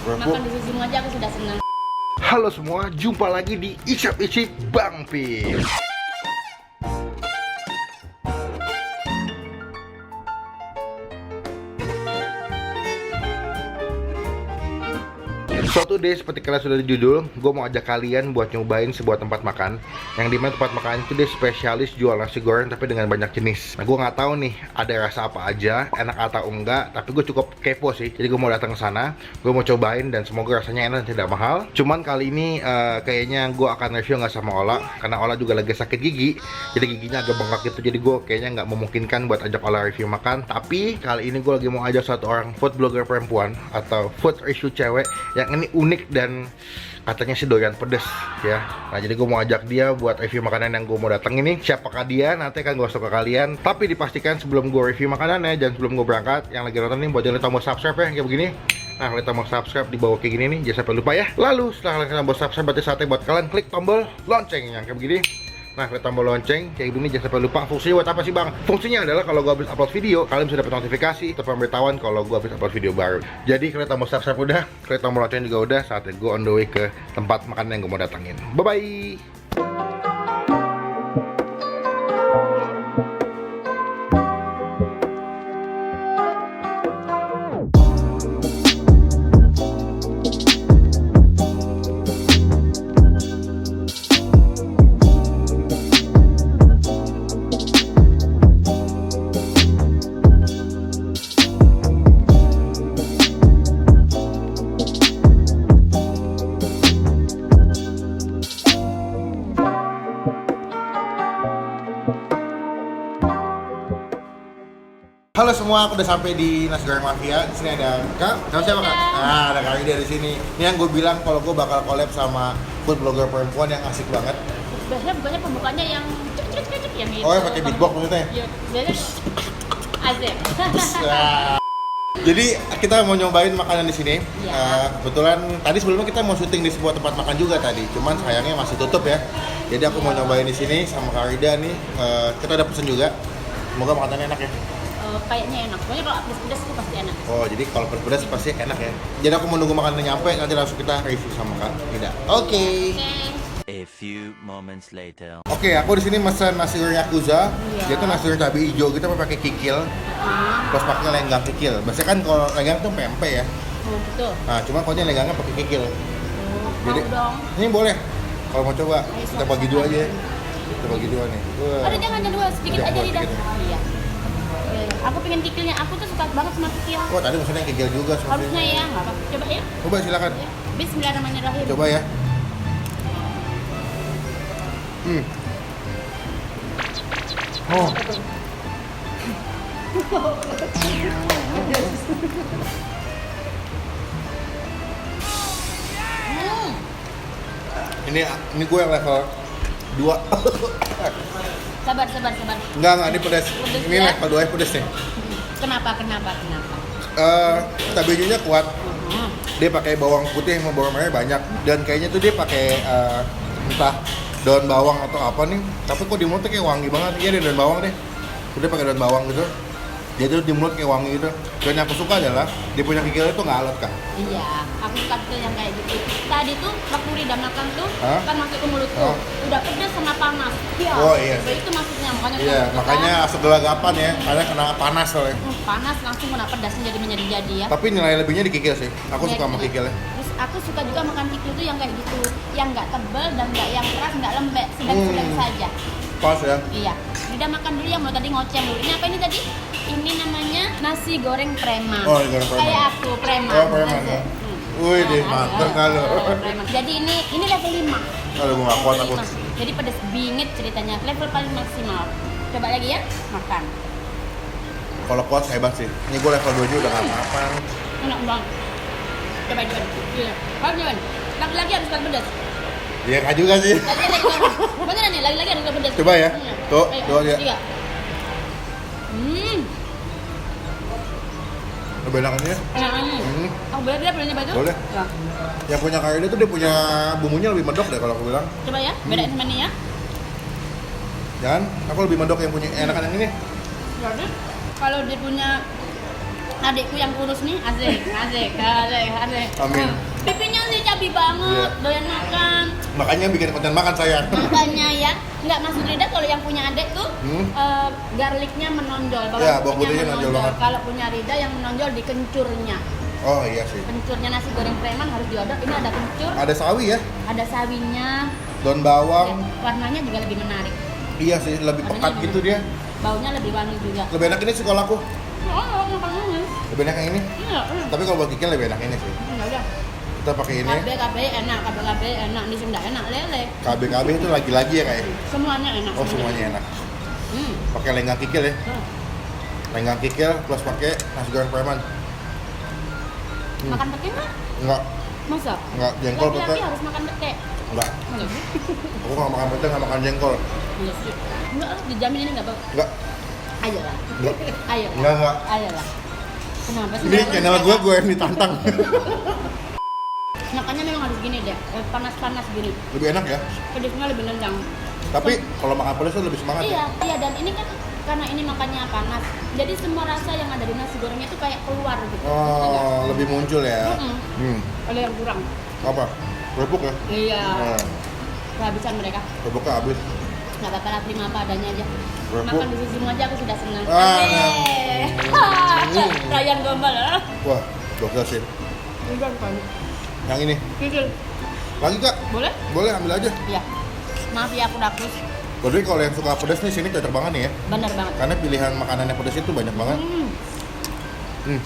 Makan di sisimu aja aku sudah senang. Halo semua, jumpa lagi di Icap-Icip Bang Pi. Suatu day seperti kalian sudah di judul, gue mau ajak kalian buat nyobain sebuah tempat makan yang dimana tempat makan itu dia spesialis jual nasi goreng tapi dengan banyak jenis. Nah gue nggak tahu nih ada rasa apa aja, enak atau enggak, tapi gue cukup kepo sih. Jadi gue mau datang ke sana, gue mau cobain dan semoga rasanya enak dan tidak mahal. Cuman kali ini kayaknya gue akan review nggak sama Ola karena Ola juga lagi sakit gigi, jadi giginya agak bengkak gitu. Jadi gue kayaknya nggak memungkinkan buat ajak Ola review makan. Tapi kali ini gue lagi mau ajak satu orang food blogger perempuan atau food review cewek yang ini unik dan katanya sih doyan pedes ya. Nah jadi gue mau ajak dia buat review makanan yang gue mau datang ini. Siapakah dia? Nanti akan gue kasih ke kalian. Tapi dipastikan sebelum gue review makanannya dan sebelum gue berangkat, yang lagi nonton nih buat jangan lupa tombol subscribe ya kayak begini. Nah klik tombol subscribe di bawah kayak gini nih, jangan sampai lupa ya. Lalu setelah kalian klik tombol subscribe, berarti saatnya buat kalian klik tombol lonceng yang kayak begini. Nah, klik tombol lonceng kayak gini, jangan sampai lupa. Fungsinya buat apa sih bang? Fungsinya adalah kalau gue habis upload video, kalian bisa dapat notifikasi atau pemberitahuan kalau gue habis upload video baru. Jadi klik tombol subscribe udah, klik tombol lonceng juga udah. Saatnya gue on the way ke tempat makan yang gue mau datangin. Bye bye. Halo semua, aku udah sampai di Nasi Goreng Mafia. Di sini ada Kak. Sama siapa Kak? Nah, ada Kak Ida di sini. Ini yang gue bilang kalau gue bakal collab sama food blogger perempuan yang asik banget. Biasanya bukannya pembukanya yang cek yang gitu. Oh, ya pakai beatbox maksudnya? Iya, biasanya azem. Nah, jadi kita mau nyobain makanan di sini. Ya. Kebetulan tadi sebelumnya kita mau syuting di sebuah tempat makan juga tadi, cuman sayangnya masih tutup ya. Jadi aku mau nyobain di sini sama Kak Ida nih. Kita udah pesen juga. Semoga makanannya enak ya. Kayaknya enak. Pokoknya kalau pedas itu pasti enak. Oh, jadi kalau pedas pasti enak ya. Jadi aku mau nunggu makanannya nyampe, nanti langsung kita review sama Kak Ida. Oke. A few moments later. Oke, aku di sini pesan nasi goreng Yakuza. Iya. Dia tuh nasi goreng cabai hijau gitu pakai kikil. Terus pakai lenggang kikil. Biasanya kan kalau lenggang tuh pempek ya. Oh, betul. Nah, cuma kalau ini lenggangnya pakai kikil. Mau dong. Ini boleh. Kalau mau coba, Ayo, kita bagi dua aja. Kita bagi dua nih. Wah. Ada jangan dua, sedikit Jangan aja dua, lidah. sedikit. Iya. Aku pengen kikilnya. Aku tuh suka banget sama kikil. Wah, tadi maksudnya kikil juga Harusnya ya, nggak apa. Coba ya. Coba silakan. Bismillahirrahmanirrahim. Coba ya. Oh. Ini gue yang level 2. Sabar. Enggak, ini pedas. Pedas Ini ya? level 2 nya pedas nih. Kenapa? Cabai hijaunya kuat. Dia pakai bawang putih sama bawang merah banyak, dan kayaknya tuh dia pakai entah daun bawang atau apa nih, tapi kok di mulut tuh kayak wangi banget. Iya, ada daun bawang deh. Udah pakai daun bawang gitu. Dia tuh di mulut kayak wangi gitu. Dan yang aku suka adalah dia punya kikilnya tuh nggak alot Kak. Iya, aku suka kikil yang kayak gitu. Tadi tuh waktu Rida makan tuh Hah? kan masuk ke mulutku, Oh. udah pedas sama panas. Iya. Oh, iya. Itu maksudnya makanya. Iya, aku suka. makanya asap gelagapan ya, karena kena panas soalnya. Panas langsung kena pedasnya jadi menjadi ya. Tapi nilai lebihnya di kikil sih. Aku Iya, suka sama iya. kikilnya. Terus aku suka juga makan kikil tuh yang kayak gitu, yang nggak tebel dan nggak yang keras, nggak lembek, sedang-sedang saja. Pas ya. Iya. Rida makan dulu yang mau tadi ngoceng dulu. Ini apa ini tadi? Ini namanya nasi goreng preman. Oh, nasi goreng preman. Kayak aku preman. Oh, preman, Nasi. ya. Wih, deh, mantep kalau. Preman. Jadi ini level 5. Aduh, gue nggak kuat aku. Jadi pedas bingit ceritanya, level paling maksimal. Coba lagi ya, makan. Kalau kuat hebat sih. Ini gue level 2 aja udah nggak apa-apa. Enak banget. Coba. Iya. Coba. Lagi-lagi harus paling pedas. Iya nggak juga sih. Beneran nih, lagi-lagi harus paling pedas. Coba ya. Tuh, Ayo, dua aja. 3. Lebih enak ini ya. Enak. Aku boleh dia boleh nyoba itu? Boleh. Ya. Yang punya Kak Ida tuh dia punya bumbunya lebih medok deh kalau aku bilang. Coba ya, bedain sama ini ya. Jangan, aku lebih medok yang punya enakan yang ini. Jadi kalau dia punya adikku yang kurus nih, asik. Amin. Pipinya sih cabi banget, Iya. doyan makan. Makanya bikin konten makan saya. Makanya ya, nggak Mas Rida kalau yang punya adik tuh garlicnya menonjol, Ya, bawang putihnya menonjol banget. Kalau punya Rida yang menonjol di kencurnya. Oh iya sih. Kencurnya nasi goreng preman harus diodok. Ini ada kencur, Ada sawi ya, ada sawinya, daun bawang. ya, warnanya juga lebih menarik. Iya sih, lebih pekat Warnanya gitu lebih- dia. Baunya lebih wangi juga. Lebih enak ini sih kalau aku. Oh, makanannya. Lebih enak yang ini. Iya, Tapi kalau buat Kiki lebih enak ini sih. ya udah. Kita pakai ini. KB enak, KB enak, di sini nggak enak, lele. KB itu lagi-lagi ya kayak. Semuanya enak. Oh semuanya enak. Hmm. Pakai lenggang kikil ya. Tuh. Lenggang kikil plus pakai nasi goreng preman. Makan pete nggak? Enggak, Masa? enggak jengkol Laki-laki pete. harus makan pete. Enggak. Enggak sih? Aku nggak makan pete, nggak makan jengkol. Enggak sih. Enggak lah, dijamin ini nggak bau. Enggak. Ayolah. Enggak. Ayolah. Enggak. Ayolah. Kenapa sih? Ini channel gue yang ditantang. Makanya memang harus gini deh, panas-panas gini. Lebih enak ya. Pedasnya lebih nendang. Tapi kalau makan pedas tuh lebih semangat ya. Iya, dan ini kan karena ini makannya panas. Jadi semua rasa yang ada di nasi gorengnya itu kayak keluar gitu. Oh, lebih muncul ya. Mm-mm. Ada yang kurang. Apa? Kerupuk ya? Iya. Nah, Kehabisan mereka. kerupuknya habis. Nggak apa-apa lah, terima apa adanya aja. Kerupuk. Makan di sisimu aja aku sudah senang. Ah, Yeay. Ryan Gombal. Wah, gokil sih. Enggak kan. Yang ini. Kikil. Lagi kak? Boleh? Boleh ambil aja. Iya. Maaf ya aku rakus. Jadi kalau yang suka pedas nih sini cocok banget nih ya. Bener banget. Karena pilihan makanannya pedas itu banyak banget. Hmm,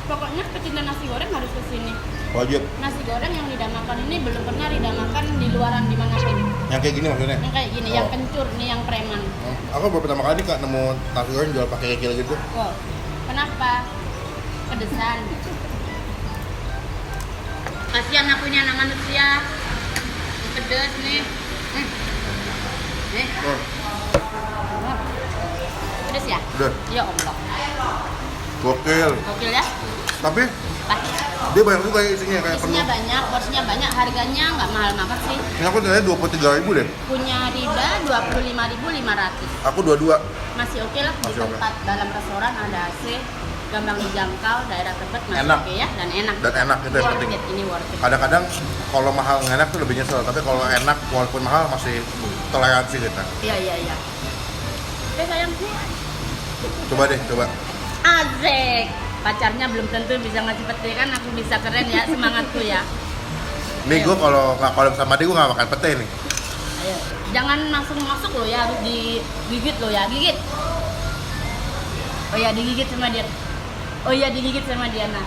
Pokoknya pecinta nasi goreng harus ke sini. wajib. Nasi goreng yang Rida makan ini belum pernah Rida makan di luaran dimanapun. Yang kayak gini maksudnya. Yang kayak gini, Oh. yang kencur nih, yang preman. Aku baru pertama kali kak nemu nasi goreng jual pakai kikil gitu. Wow. Kenapa? Pedesan. Kasihan aku ini anak manusia. Pedes nih. Nih. Oh, Pedes ya? udah. Ya Allah. Gokil. Gokil ya? Tapi Bah. dia banyak juga ya isinya kayak Isinya penuh. banyak, porsinya banyak, harganya nggak mahal banget sih. Ini aku nilainya 23.000 deh. Punya Rida 25.500. Aku 22. Masih oke lah di Masih oke. tempat dalam restoran ada AC, gampang dijangkau, daerah Tebet masih Enak. oke ya dan enak. Dan enak itu yang Worth penting. it, ini worth it. Kadang-kadang kalau mahal nggak enak tuh lebih nyesel. Tapi kalau enak walaupun mahal masih toleransi kita. Iya. Oke sayangku. Coba deh, coba. Azek. Pacarnya belum tentu bisa ngasih pete kan, aku bisa keren ya, semangatku ya. Nih gue kalau sama dia gue nggak makan pete nih. Ayo. Jangan langsung masuk loh ya, harus digigit loh ya, gigit. Oh ya, digigit sama dia. Oh iya, digigit sama Diana.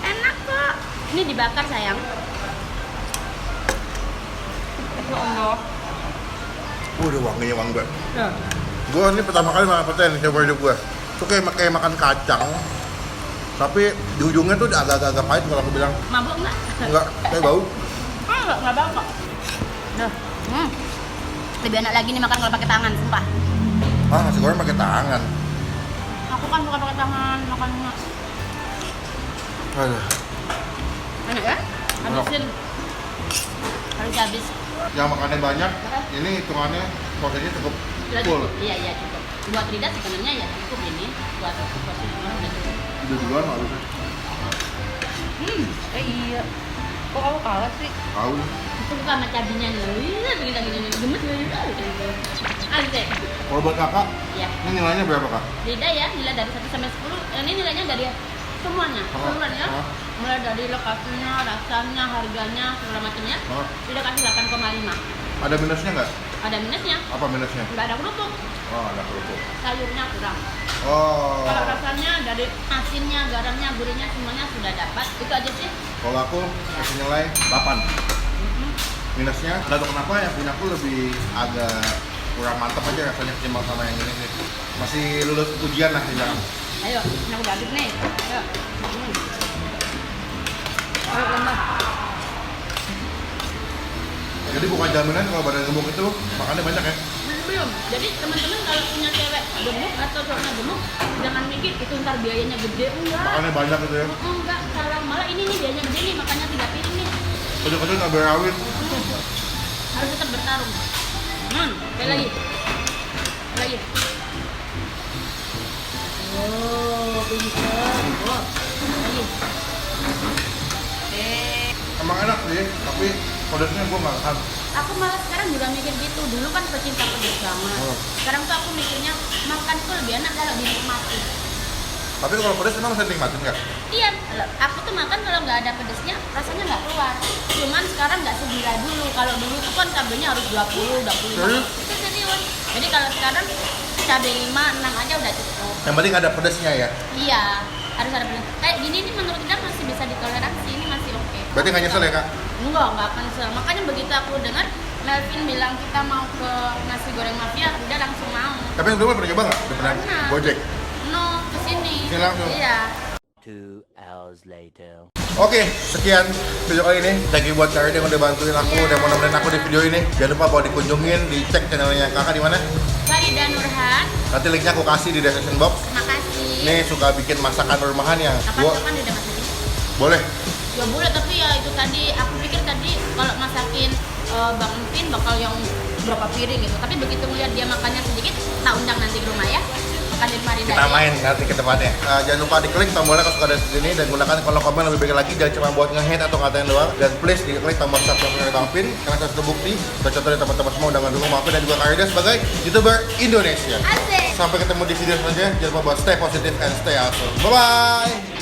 Enak kok. Ini dibakar sayang. Ya Allah. Udah wanginya wangi banget. Ya. Gue ini pertama kali makan pete nih coba hidup gue. Itu kayak makan kacang. Tapi di ujungnya tuh agak-agak pahit kalau aku bilang. Mabuk nggak? Enggak, kayak bau. Nggak bau kok. Duh. Lebih enak lagi nih makan kalau pakai tangan, sumpah. Ah, nasi goreng pakai tangan. Aku kan suka pakai tangan makannya. Aduh. Enak ya? Habisin. Harus habis. Yang makannya banyak, ini hitungannya porsinya cukup Sudah full. cukup. Iya cukup. Buat Rida sebenarnya ya cukup ini. Buat porsi semua udah cukup. Udah duluan harusnya. Iya. Kok kamu kalah sih? Tahu. Aku suka sama cabinya nih. Iya, begini gemes gitu. Asik. Kalau buat kakak, Ya. ini nilainya berapa kak? Rida ya, nilai dari 1 sampai 10. Ini nilainya dari semuanya, keseluruhan ya. Mulai dari lokasinya, rasanya, harganya, segala macamnya. Oh, Rida kasih 8,5. ada minusnya nggak? Ada minusnya, Apa minusnya? nggak ada kerupuk, Oh, ada kerupuk. sayurnya kurang. Oh, Kalau rasanya dari asinnya, garamnya, gurihnya semuanya sudah dapat. Itu aja sih. kalau aku kasih nilai 8. Minusnya, nggak tahu kenapa yang punya aku lebih agak kurang mantap aja rasanya ketimbang sama yang ini nih. Masih lulus ujian lah bilang. Ayo, ini udah habis nih. Ayo. Ayo, Mama. Jadi bukan jaminan kalau badan gemuk itu makannya banyak ya? Belum. Jadi teman-teman kalau punya cewek gemuk atau cowoknya gemuk, jangan mikir itu ntar biayanya gede. Enggak. Makannya banyak gitu ya? Enggak, salah. Malah ini nih biayanya gede nih, makanya 3 piring nih. Kecil-kecil nggak berawit. Harus tetap bertarung. Sekali lagi. Sekali lagi. Oh, pinter. Oh, lagi. Emang enak sih, tapi pedasnya gue nggak tahan. Aku malah sekarang juga mikir gitu. Dulu kan pecinta pedas banget. Sekarang tuh aku mikirnya makan tuh lebih enak kalau dinikmati. Tapi kalau pedas emang bisa nikmatin nggak? Iya, aku tuh makan kalau nggak ada pedasnya rasanya nggak keluar. Cuman sekarang nggak segila dulu. Kalau dulu tuh kan cabenya harus 20, 25. Serius? Itu serius. Jadi kalau sekarang cabai 5, 6 aja udah cukup. Yang penting ada pedasnya ya. Iya, harus ada pedas. Kayak gini nih menurut kita masih bisa ditoleransi. Ini masih oke. Berarti nggak nyesel ya kak? Nggak akan nyesel. Makanya begitu aku dengar Melvin bilang kita mau ke nasi goreng mafia, udah langsung mau. Tapi yang pernah nyoba nggak? Udah pernah Pernah. Gojek? No, kesini. Sini langsung? Iya. 2 hours later. Oke, sekian video kali ini. Thank you buat Kak Ida yang udah bantuin aku, udah mau nemenin aku di video ini. Jangan lupa buat dikunjungin, dicek channelnya kakak di mana. Farida Nurhan, Nanti linknya aku kasih di description box. makasih. Nih suka bikin masakan rumahan yang Kapan-kapan udah masakin? boleh. Ya boleh, tapi ya itu tadi aku pikir tadi kalau masakin Bang Empin bakal yang berapa piring gitu. Tapi begitu ngeliat dia makannya sedikit, tak undang nanti ke rumah ya. Makan di Farida. Kita main nanti ke depannya. Jangan lupa diklik tombolnya kalau suka dari sini dan gunakan kolom komen lebih baik lagi, jangan cuma buat nge-hate atau ngatain doang. Dan please diklik tombol subscribe dari Bang Pin karena salah satu bukti contoh dari teman-teman semua udah ngedukung Bang Pin dan juga Kak Ida sebagai YouTuber Indonesia. Asik. Sampai ketemu di video selanjutnya. Jangan lupa buat stay positive and stay awesome. Bye bye.